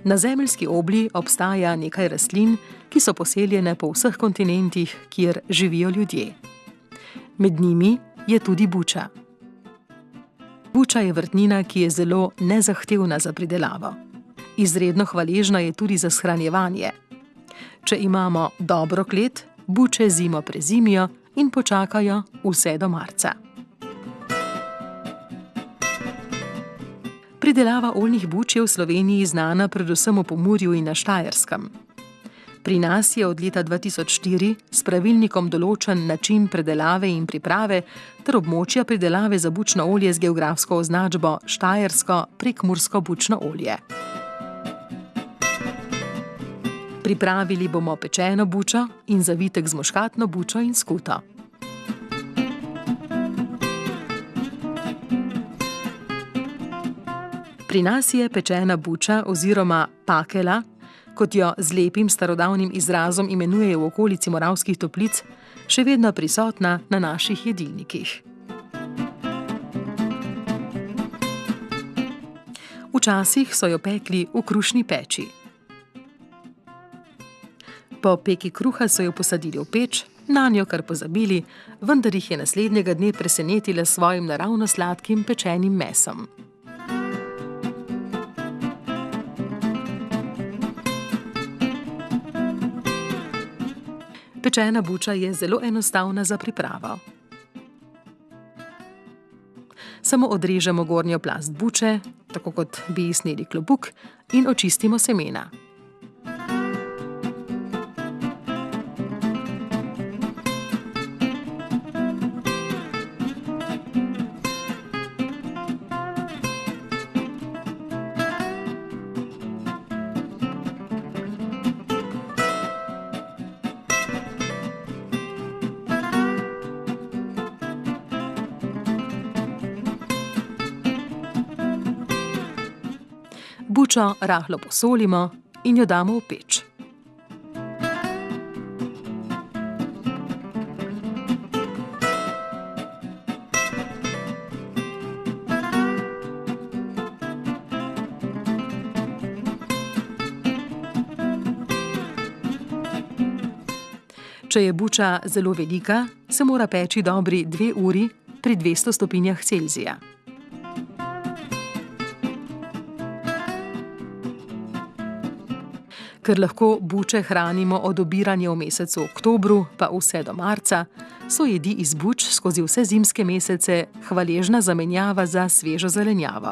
Na zemeljski obli obstaja nekaj rastlin, ki so poseljene po vseh kontinentih, kjer živijo ljudje. Med njimi je tudi buča. Buča je vrtnina, ki je zelo nezahtevna za pridelavo. Izredno hvaležna je tudi za shranjevanje. Če imamo dobro klet, buče zimo prezimijo in počakajo vse do marca. Pridelava oljnih buč je v Sloveniji znana predvsem v Pomurju in na Štajerskem. Pri nas je od leta 2004 s pravilnikom določen način predelave in priprave ter območja pridelave za bučno olje z geografsko označbo Štajersko-prekmursko bučno olje. Pripravili bomo pečeno bučo in zavitek z muškatno bučo in skuto. Pri nas je pečena buča oziroma pakela, kot jo z lepim starodavnim izrazom imenujejo v okolici Moravskih Toplic, še vedno prisotna na naših jedilnikih. Včasih so jo pekli v krušni peči. Po peki kruha so jo posadili v peč, nanjo kar pozabili, vendar jih je naslednjega dne presenetila s svojim naravno sladkim pečenim mesom. Pečena buča je zelo enostavna za pripravo. Samo odrežemo gornjo plast buče, tako kot bi sneli klobuk, in očistimo semena. Bučo rahlo posolimo in jo damo v peč. Če je buča zelo velika, se mora peči dobri 2 uri pri 200 stopinjah Celzija. Ker lahko buče hranimo od obiranja v mesecu oktobru pa vse do marca, so jedi iz buč skozi vse zimske mesece hvaležna zamenjava za svežo zelenjavo.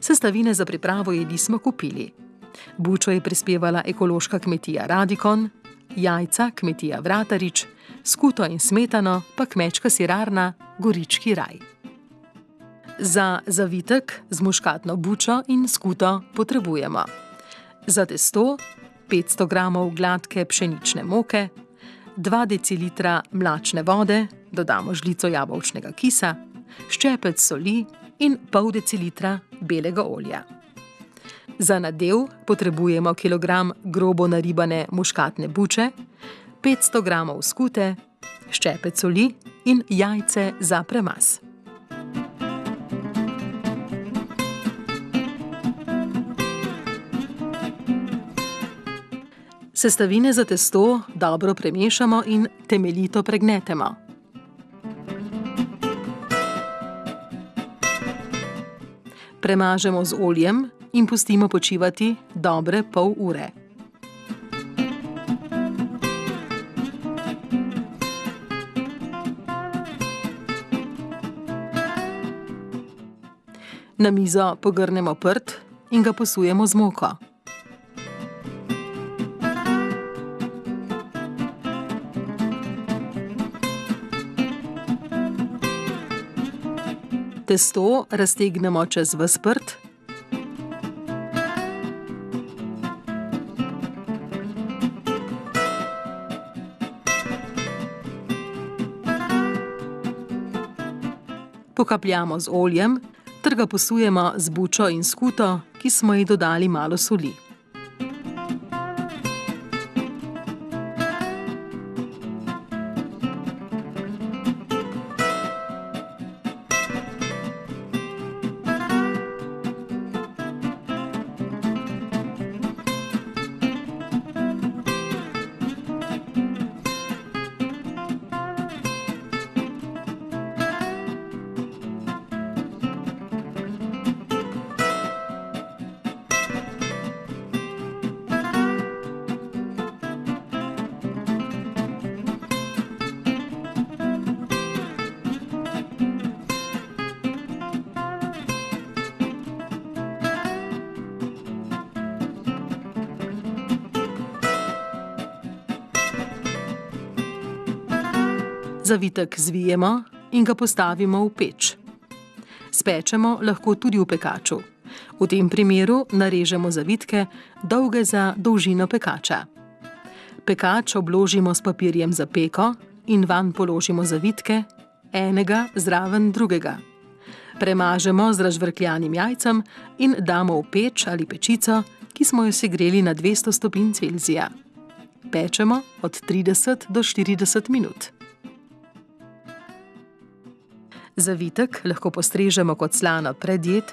Sestavine za pripravo jedi smo kupili. Bučo je prispevala ekološka kmetija Radikon, jajca kmetija Vratarič, skuto in smetano pa kmečka sirarna Gorički raj. Za zavitek z muškatno bučo in skuto potrebujemo za testo 500 gramov gladke pšenične moke, 2 decilitra mlačne vode, dodamo žlico jabolčnega kisa, ščepec soli in pol decilitra belega olja. Za nadev potrebujemo kilogram grobo naribane muškatne buče, 500 gramov skute, ščepec soli in jajce za premaz. Sestavine za testo dobro premešamo in temeljito pregnetemo. Premažemo z oljem in pustimo počivati dobre pol ure. Na mizo pogrnemo prt in ga posujemo z moko. Testo raztegnemo čez ves prt. Pokapljamo z oljem ter ga posujemo z bučo in skuto, ki smo ji dodali malo soli. Zavitek zvijemo in ga postavimo v peč. Spečemo lahko tudi v pekaču. V tem primeru narežemo zavitke, dolge za dolžino pekača. Pekač obložimo s papirjem za peko in vanj položimo zavitke, enega zraven drugega. Premažemo z razžvrkljanim jajcem in damo v peč ali pečico, ki smo jo segreli na 200 stopinj Celzija. Pečemo od 30 do 40 minut. Zavitek lahko postrežemo kot slano predjed,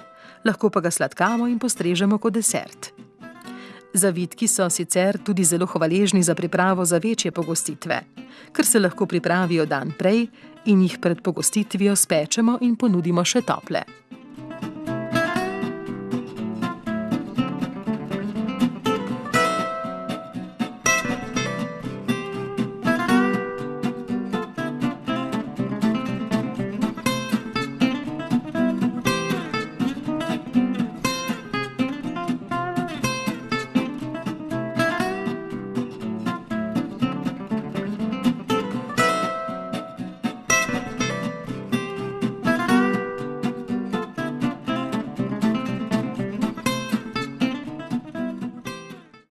lahko pa ga sladkamo in postrežemo kot desert. Zavitki so sicer tudi zelo hvaležni za pripravo za večje pogostitve, ker se lahko pripravijo dan prej in jih pred pogostitvijo spečemo in ponudimo še tople.